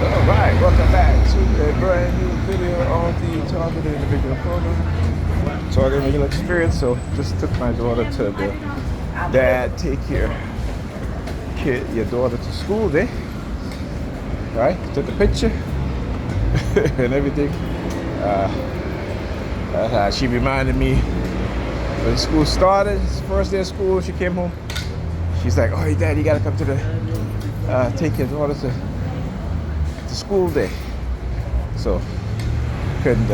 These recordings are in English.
Alright, welcome back to a brand new video on the Targeted Individual Program. Targeted Individual Experience. So just took my daughter to the dad take your daughter to school day. Right? Took a picture and everything. She reminded me when school started, first day of school, she came home. She's like, "Oh, hey, Dad, you gotta come to the take your daughter to school day." So couldn't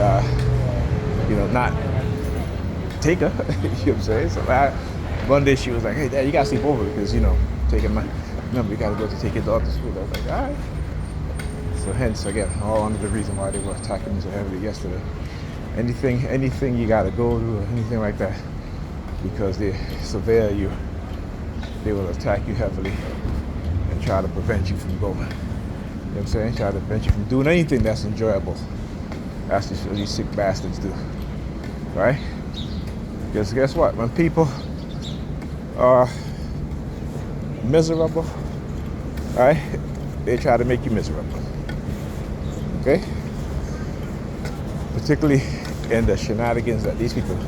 not take her. You know what I'm saying? So one day she was like, "Hey, Dad, you gotta sleep over because remember you gotta go to take your daughter to school." I was like, "All right." So hence again, all under the reason why they were attacking me so heavily yesterday. Anything you gotta go to or anything like that, because they surveil you, they will attack you heavily and try to prevent you from going. You know what I'm saying? Try to prevent you from doing anything that's enjoyable. That's what these sick bastards do. Right? Because guess what? When people are miserable, right, they try to make you miserable. Okay? Particularly in the shenanigans that these people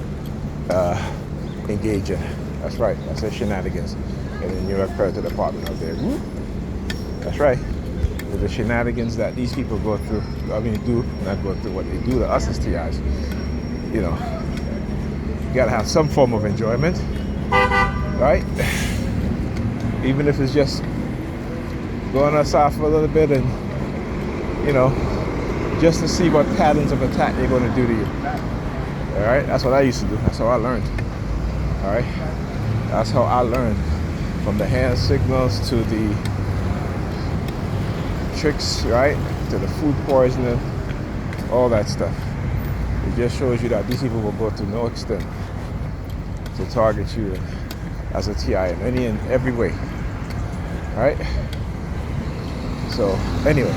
engage in. That's right. I said shenanigans. And then you refer to the department out there. Woo. That's right. With the shenanigans that these people go through. Not go through what they do to us as TIs. You gotta have some form of enjoyment. Right? Even if it's just going outside for a little bit and, just to see what patterns of attack they're going to do to you. All right? That's what I used to do. That's how I learned. All right? That's how I learned. From the hand signals to the tricks, right? To the food poisoning, all that stuff. It just shows you that these people will go to no extent to target you as a TI in any and every way. All right? So, anyway,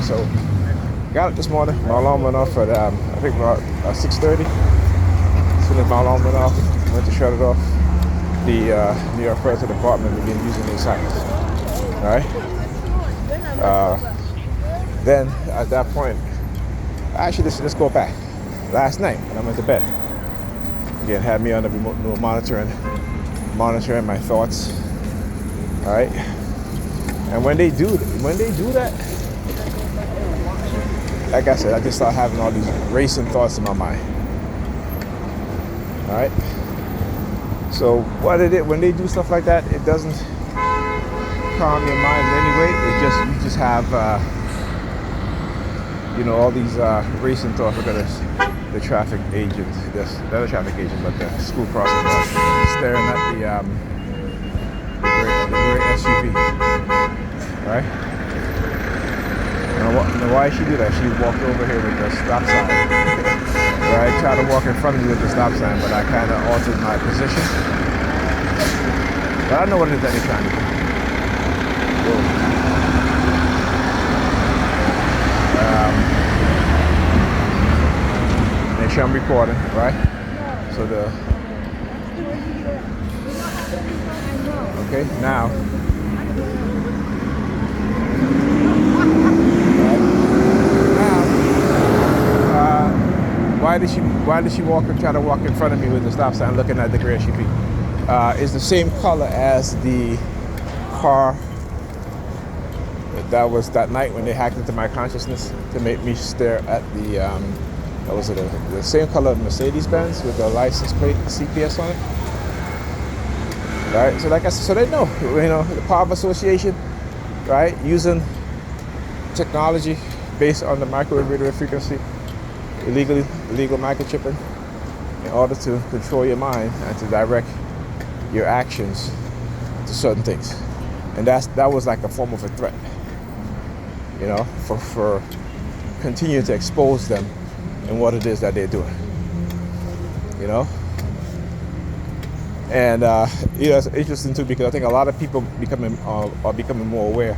got it this morning. My alarm went off at I think about 6:30. As soon as my alarm went off, went to shut it off. The New York President Department began using these sites. All right. Then at that point, actually let's go back. Last night when I went to bed, again had me on the remote monitoring my thoughts. All right. And when they do that. Like I said, I just start having all these racing thoughts in my mind. All right. So when they do stuff like that, it doesn't calm your mind in any way. You just have all these racing thoughts. Look at this, the traffic agent, not a traffic agent, but the school crossing guard staring at the gray SUV. Right. And why she do that? She walked over here with the stop sign. Right? Tried to walk in front of me with the stop sign, but I kind of altered my position. But I know what it is that they're trying to do. Make sure I'm recording, right? So okay, now. Why did she try to walk in front of me with the stop sign looking at the gray SUV? It's the same color as the car that was that night when they hacked into my consciousness to make me stare at the the same color Mercedes-Benz with the license plate CPS on it. Right? So like I said, so they know, the power of association, right? Using technology based on the microwave radio frequency. Illegal microchipping in order to control your mind and to direct your actions to certain things, and that was like a form of a threat, for continuing to expose them in what it is that they're doing, and it's interesting too because I think a lot of people are becoming more aware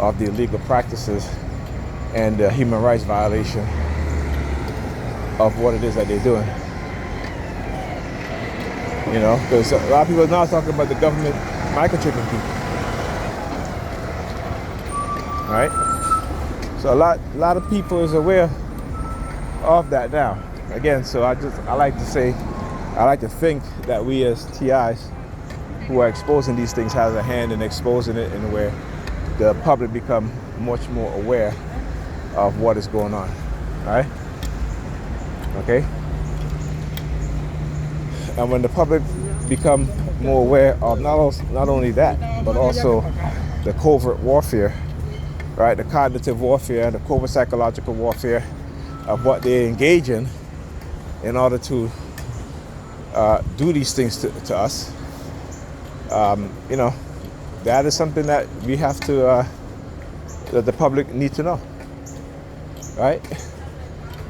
of the illegal practices and the human rights violation of what it is that they're doing. Because a lot of people are now talking about the government microchipping people. Right? So a lot of people is aware of that now. Again, so I like to think that we as TIs who are exposing these things has a hand in exposing it in a way the public become much more aware of what is going on. Right? Okay? And when the public become more aware of not only that, but also the covert warfare, right? The cognitive warfare, the covert psychological warfare of what they engage in order to do these things to us. That is something that we have to, that the public need to know, right?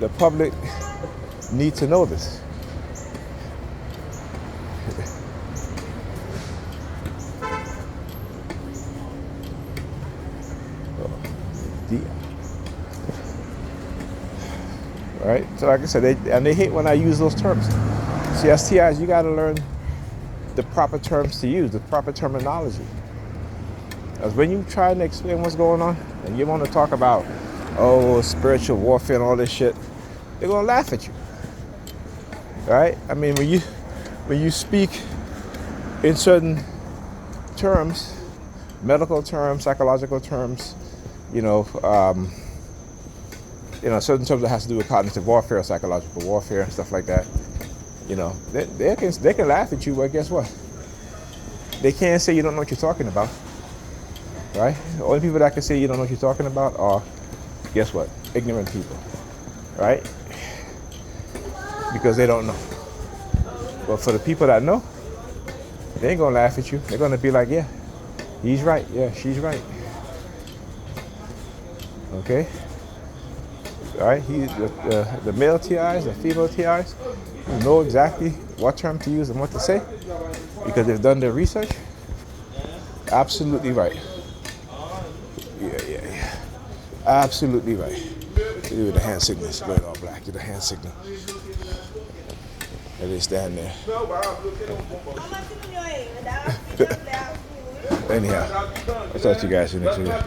The public need to know this. Right? So like I said, they hate when I use those terms. See, as TIs, you got to learn the proper terms to use, the proper terminology. Because when you try to explain what's going on, and you want to talk about, spiritual warfare and all this shit, they're going to laugh at you. Right? I mean, when you speak in certain terms, medical terms, psychological terms, certain terms that has to do with cognitive warfare, psychological warfare, and stuff like that. They can laugh at you, but guess what? They can't say you don't know what you're talking about, right? The only people that can say you don't know what you're talking about are, guess what? Ignorant people, right? Because they don't know. But for the people that know, they ain't gonna laugh at you. They're gonna be like, yeah, he's right. Yeah, she's right. Okay. All right, the male TIs, the female TIs, who know exactly what term to use and what to say because they've done their research. Absolutely right. Yeah. Absolutely right. Do the hand signals. Go ahead, all black. Do the hand signal. And they stand there. Anyhow, I'll talk to you guys in the next video.